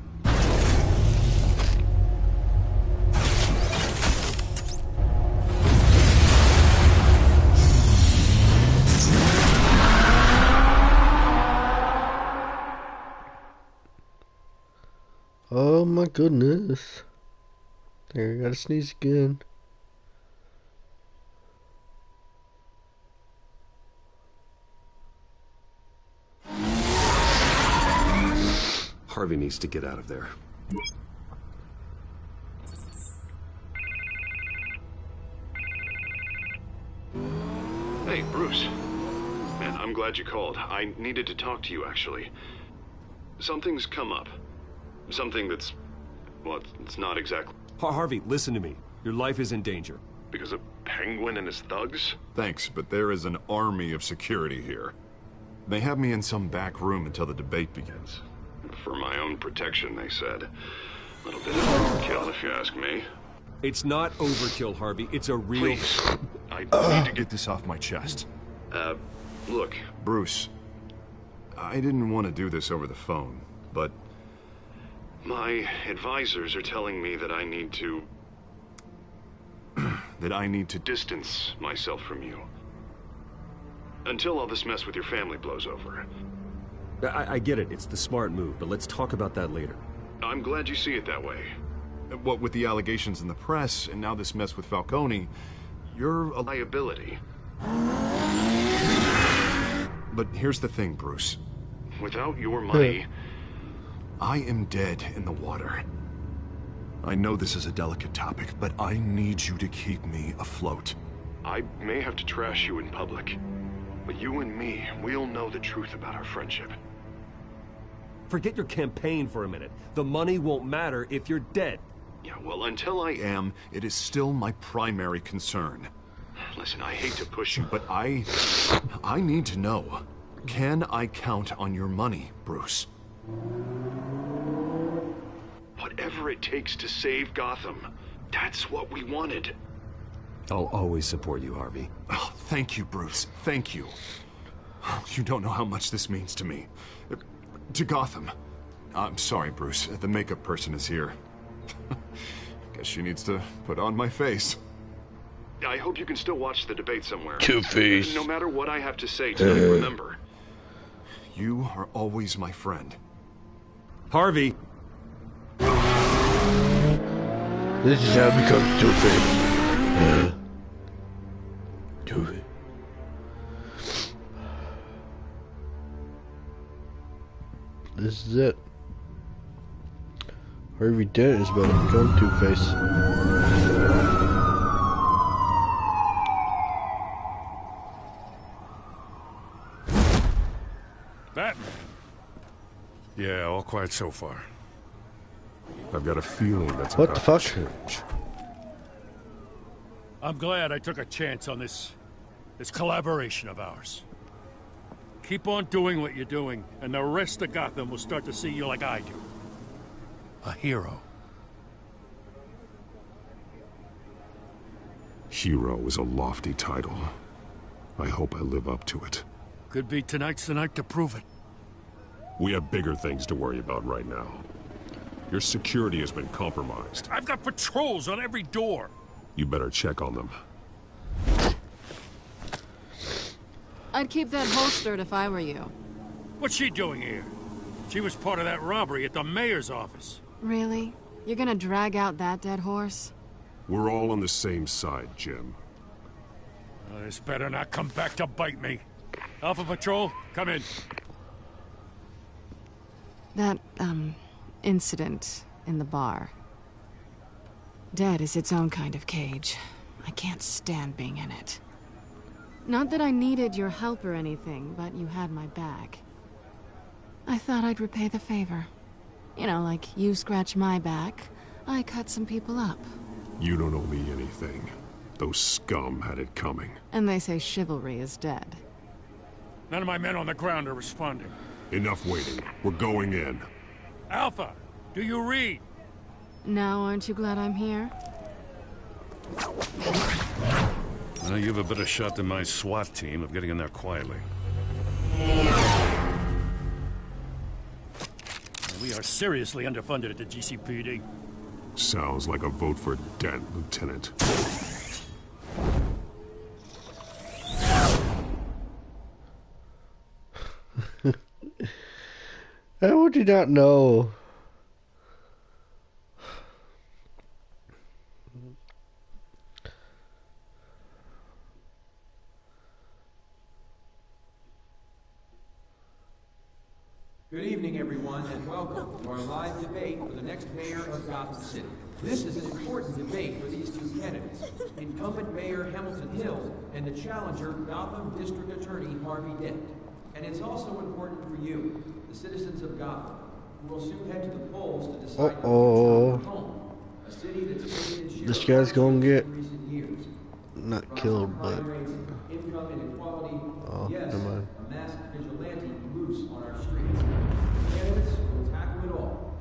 Oh my goodness. There, I gotta sneeze again. Harvey needs to get out of there. Hey, Bruce. Man, I'm glad you called. I needed to talk to you, actually. Something's come up. Something that's... well, it's not exactly... Harvey, listen to me. Your life is in danger. Because of Penguin and his thugs? Thanks, but there is an army of security here. They have me in some back room until the debate begins. For my own protection, they said. A little bit of overkill, if you ask me. It's not overkill, Harvey. It's a real... Please, I need to get this off my chest. Look, Bruce, I didn't want to do this over the phone, but my advisors are telling me that I need to... that I need to distance myself from you. Until all this mess with your family blows over. I get it. It's the smart move, but let's talk about that later. I'm glad you see it that way. What with the allegations in the press, and now this mess with Falcone, you're a liability. But here's the thing, Bruce. Without your money, I am dead in the water. I know this is a delicate topic, but I need you to keep me afloat. I may have to trash you in public, but you and me, we'll know the truth about our friendship. Forget your campaign for a minute. The money won't matter if you're dead. Yeah, well, until I am, it is still my primary concern. Listen, I hate to push you, but I need to know. Can I count on your money, Bruce? Whatever it takes to save Gotham, that's what we wanted. I'll always support you, Harvey. Oh, thank you, Bruce. Thank you. You don't know how much this means to me. To Gotham. I'm sorry, Bruce. The makeup person is here. Guess she needs to put on my face. I hope you can still watch the debate somewhere. Two-Face. No matter what I have to say tonight, remember. You are always my friend. Harvey! This is how it becomes Two-Face. Two-Face. This is it. Harvey Dent is about to become Two-Face. Batman. Yeah, all quiet so far. I've got a feeling that's What about the fuck? to change. I'm glad I took a chance on this collaboration of ours. Keep on doing what you're doing, and the rest of Gotham will start to see you like I do. A hero. Hero is a lofty title. I hope I live up to it. Could be tonight's the night to prove it. We have bigger things to worry about right now. Your security has been compromised. I've got patrols on every door. You better check on them. I'd keep that holstered if I were you. What's she doing here? She was part of that robbery at the mayor's office. Really? You're gonna drag out that dead horse? We're all on the same side, Jim. This better not come back to bite me. Alpha Patrol, come in. That, incident in the bar. Dead is its own kind of cage. I can't stand being in it. Not that I needed your help or anything, but you had my back. I thought I'd repay the favor. You know, like you scratch my back, I cut some people up. You don't owe me anything. Those scum had it coming. And they say chivalry is dead. None of my men on the ground are responding. Enough waiting. We're going in. Alpha, do you read? Now aren't you glad I'm here? Well, you have a better shot than my SWAT team of getting in there quietly. We are seriously underfunded at the GCPD. Sounds like a vote for Dent, Lieutenant. How would you not know? Good evening, everyone, and welcome to our live debate for the next mayor of Gotham City. This is an important debate for these two candidates, incumbent Mayor Hamilton Hill and the challenger Gotham District Attorney Harvey Dent. And it's also important for you, the citizens of Gotham, who will soon head to the polls to decide the future of your home, a city that's taken its share This guy's gonna get in recent years. not killed, but Income inequality, never mind. a masked vigilante loose on our streets. Candidates will tackle it all.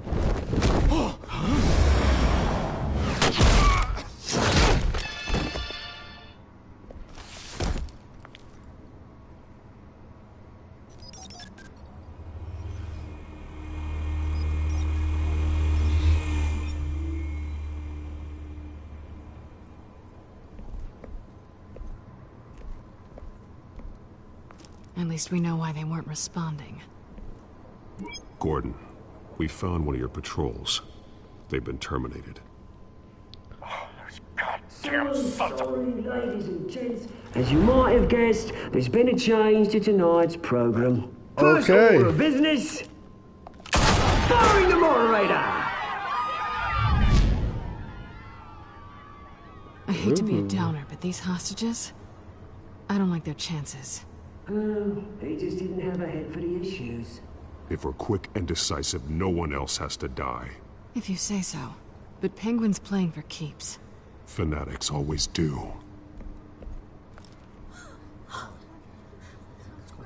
At least we know why they weren't responding. Gordon, we found one of your patrols. They've been terminated. So sorry, ladies and gents. As you might have guessed, there's been a change to tonight's program. First order of business, firing the moderator. I hate to be a downer, but these hostages, I don't like their chances. Oh, he just didn't have a head for the issues. If we're quick and decisive, no one else has to die. If you say so. But Penguin's playing for keeps. Fanatics always do.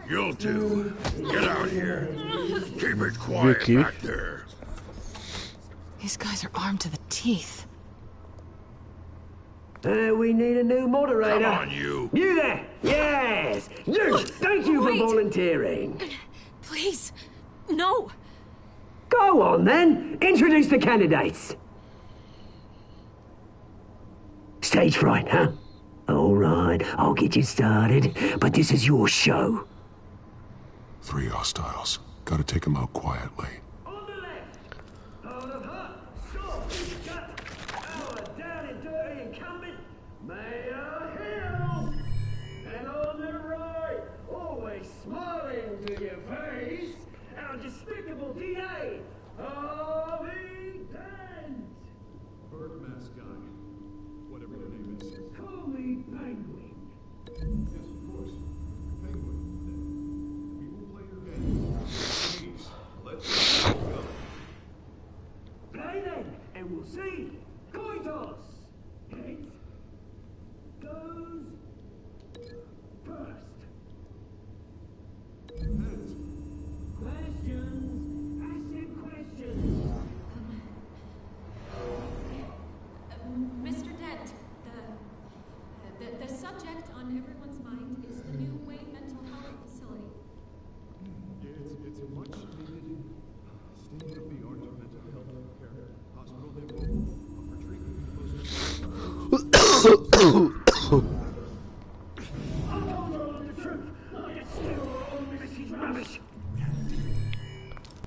You'll do. Get out here. Keep it quiet Vicky. back there. These guys are armed to the teeth. We need a new moderator. Come on, you. You there! Yes! You! Thank you for volunteering. Please, no. Go on, then. Introduce the candidates. Stage fright, huh? All right, I'll get you started, but this is your show. 3 hostiles. Gotta take them out quietly. Mayor Hill! And on the right, always smiling to your face, our despicable DA, Harvey Dent! Bird mask guy. Whatever your name is. Call me Penguin. Yes, of course. Penguin. We will play your game. Please, let's The subject on everyone's mind is the new Wayne Mental Health Facility. It's a much needed state-of-the-art mental health care hospital that will offer treatment for most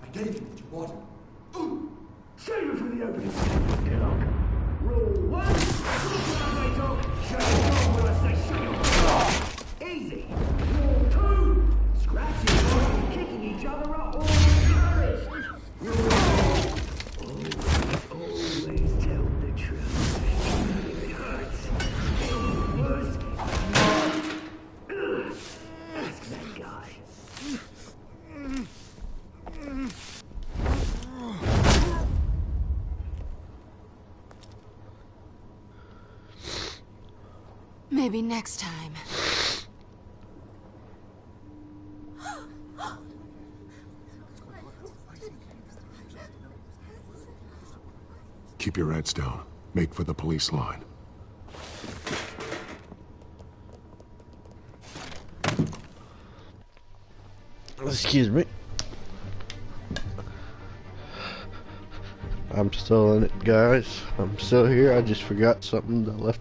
I gave you what you wanted. Save it for the opening dialogue. Rule 1. When I talk, shut your mouth when I say shut your mouth. Easy. Rule 2. Scratching and kicking each other are all encouraged. Rule 4. Always tell the truth. Even if it hurts. Worst. Ask that guy. Maybe next time. Keep your heads down. Make for the police line. Excuse me. I'm still in it, guys. I'm still here. I just forgot something that left.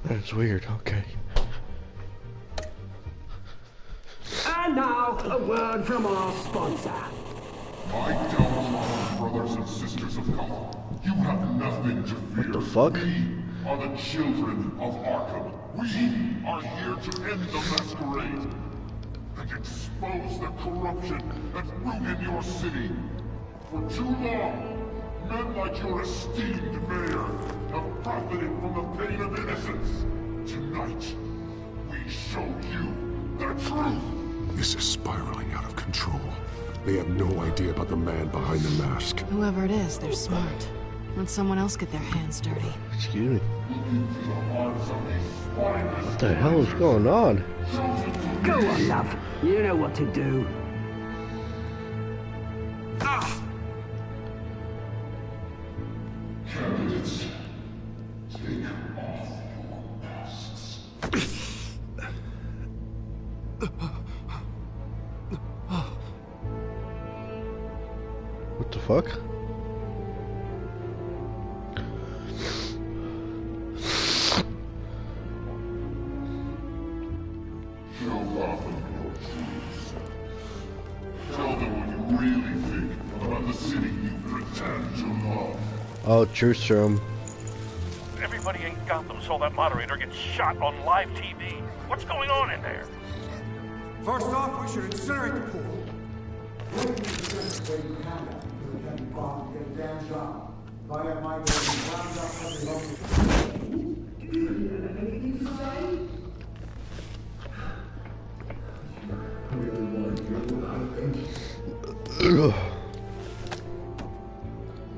That's weird. Okay. And now, a word from our sponsor. My downfall, brothers and sisters of Gotham. You have nothing to fear. What the fuck? We are the children of Arkham. We are here to end the masquerade and expose the corruption that ruined your city. For too long, men like your esteemed mayor have profited from the pain of innocence. Tonight, we show you the truth. This is spiraling out of control. They have no idea about the man behind the mask. Whoever it is, they're smart. Let someone else get their hands dirty. Excuse me. What the hell is going on? Go on, love. You know what to do. Candidates, take off your masks. What the fuck? Show Gotham your truths. Tell them what you really think about the city you pretend to love. Oh, truth serum. Everybody in Gotham saw that moderator get shot on live TV. What's going on in there? First off, we should incinerate the pool.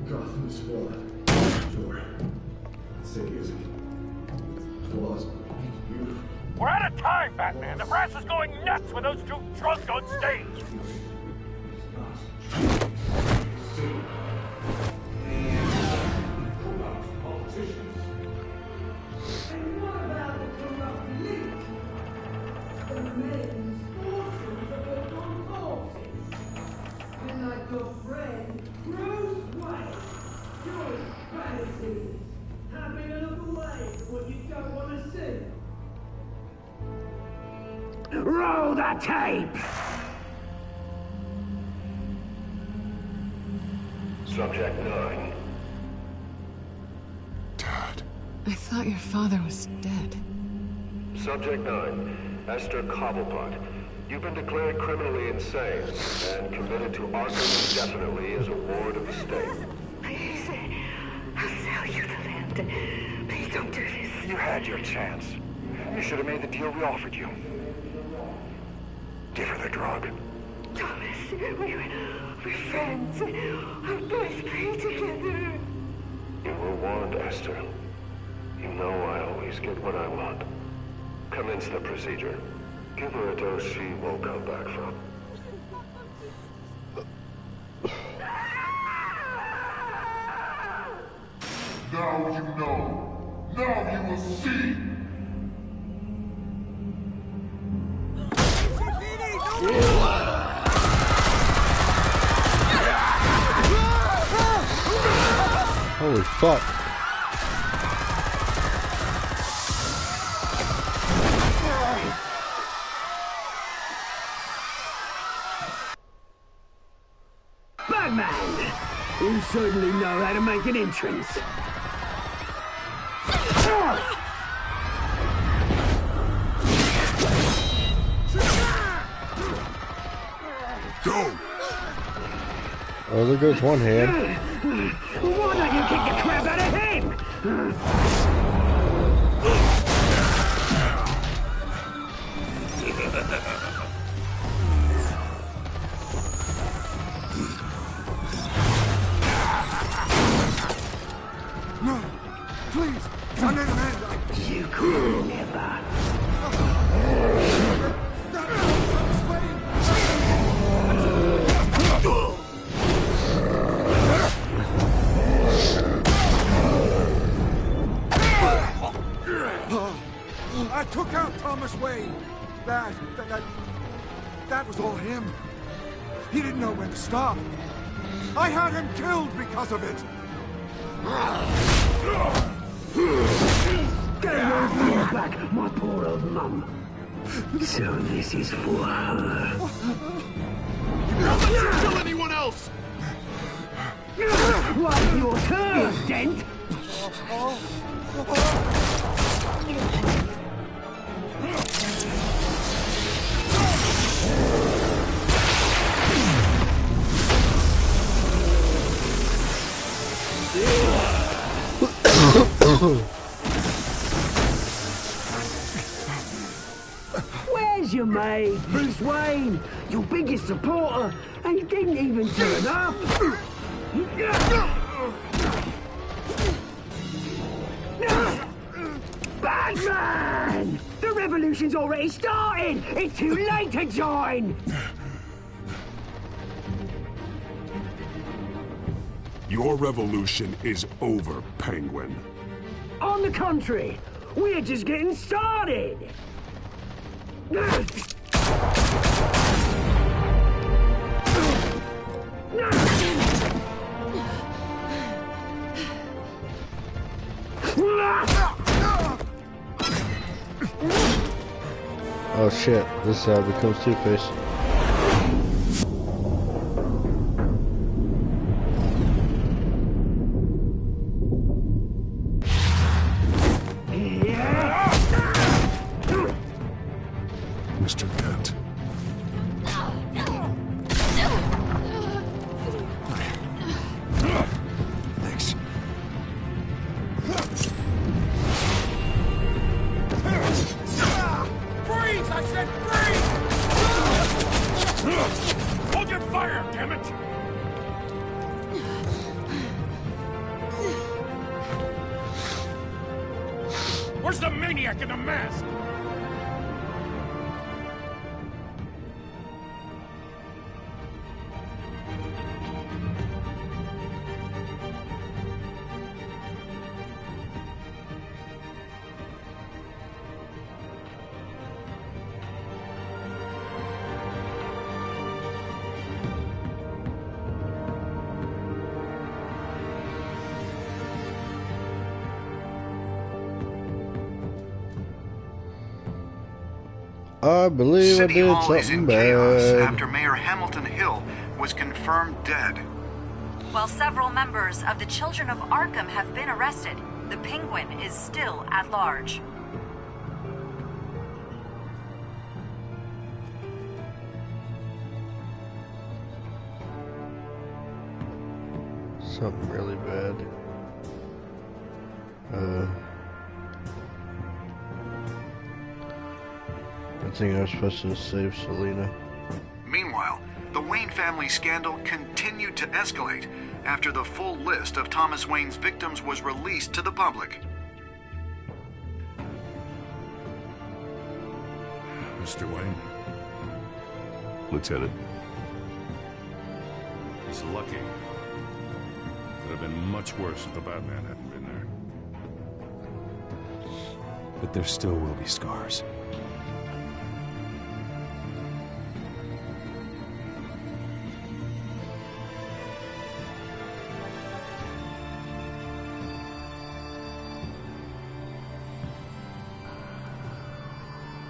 Gotham is flawed. Sure. Say easy. Flaws. We're out of time, Batman. The brass is going nuts with those two drunks on stage. Roll the tape! Subject 9. I thought your father was dead. Subject 9. Esther Cobblepot. You've been declared criminally insane and committed to Arkham indefinitely as a ward of the state. Please, I'll sell you the land. Please don't do this. You had your chance. You should have made the deal we offered you. Give her the drug. Thomas, we're friends. Our boys play together. You were warned, Esther. You know I always get what I want. Commence the procedure. Give her a dose she won't come back from. Now you know. Now you will see! Holy fuck. Batman! You certainly know how to make an entrance. Go! Oh, there goes one hand. Why don't you kick the crap out of him? No! Please! I'm not a man! You could never. I took out Thomas Wayne. That was all him. He didn't know when to stop. I had him killed because of it. Get away from your back, my poor old mum. So this is for her. Don't let you kill anyone else! What's your turn, Dent? Where's your mate, Bruce Wayne? Your biggest supporter, and he didn't even turn up. Batman! The revolution's already started! It's too late to join! Your revolution is over, Penguin. On the contrary, we're just getting started! Oh shit, this becomes Two-Face. Mr. Dent. Thanks. Freeze! I said freeze! Hold your fire, damn it! Where's the maniac in the mask? I believe City I did Hall is something in chaos bad. after Mayor Hamilton Hill was confirmed dead. While several members of the Children of Arkham have been arrested, the Penguin is still at large. Something really bad. I think I was supposed to save Selina. Meanwhile, the Wayne family scandal continued to escalate after the full list of Thomas Wayne's victims was released to the public. Mr. Wayne? Lieutenant. He's lucky. Could have been much worse if the Batman hadn't been there. but there still will be scars.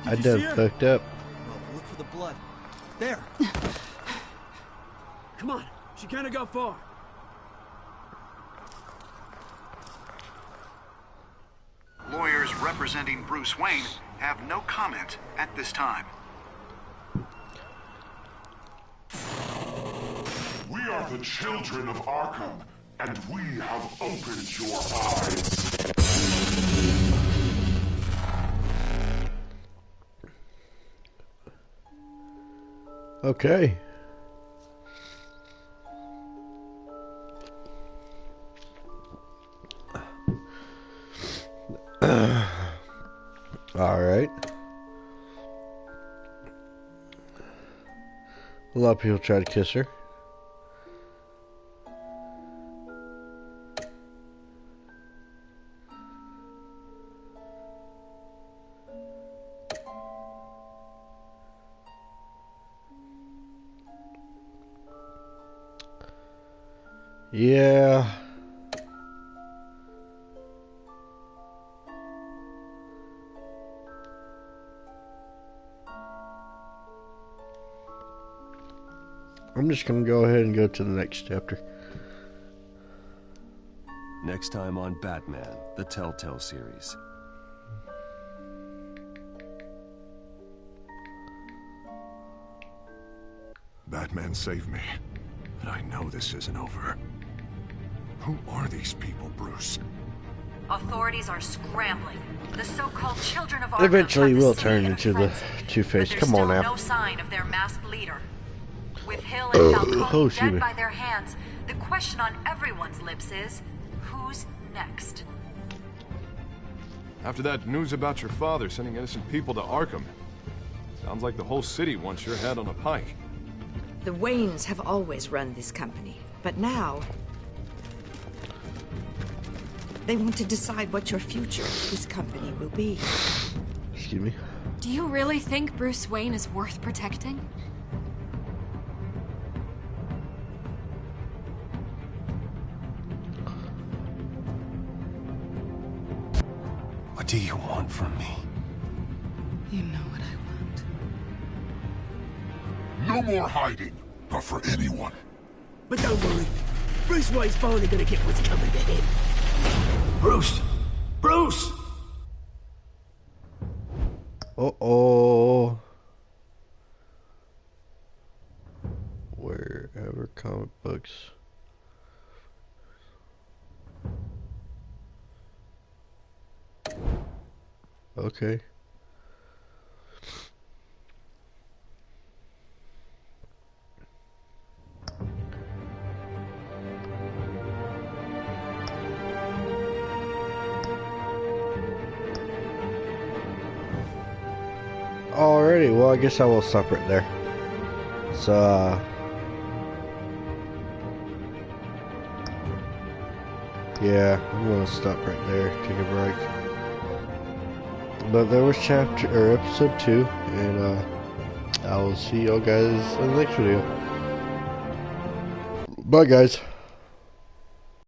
I done fucked up. Well, look for the blood. There. Come on. She can't have got far. Lawyers representing Bruce Wayne have no comment at this time. We are the children of Arkham, and we have opened your eyes. Okay. All right. A lot of people try to kiss her. Yeah. I'm just going to go ahead and go to the next chapter. Next time on Batman, the Telltale series. Batman saved me, but I know this isn't over. Who are these people, Bruce? Authorities are scrambling. The so-called children of Arkham Eventually will turn into the Two-Face. Come on now. No sign of their masked leader. With Hill and Falcone dead me. by their hands, the question on everyone's lips is, who's next? After that news about your father sending innocent people to Arkham, sounds like the whole city wants your head on a pike. The Waynes have always run this company, but now they want to decide what your future of this company will be. Excuse me. Do you really think Bruce Wayne is worth protecting? What do you want from me? You know what I No want. more hiding, not for anyone. But don't worry. Bruce Wayne's finally gonna get what's coming to him. Bruce! Bruce! Uh-oh. Wherever comic books. Okay. Alrighty, well I guess I will stop right there. So yeah, I'm gonna stop right there, take a break. But there was episode 2, and I will see y'all guys in the next video. Bye guys.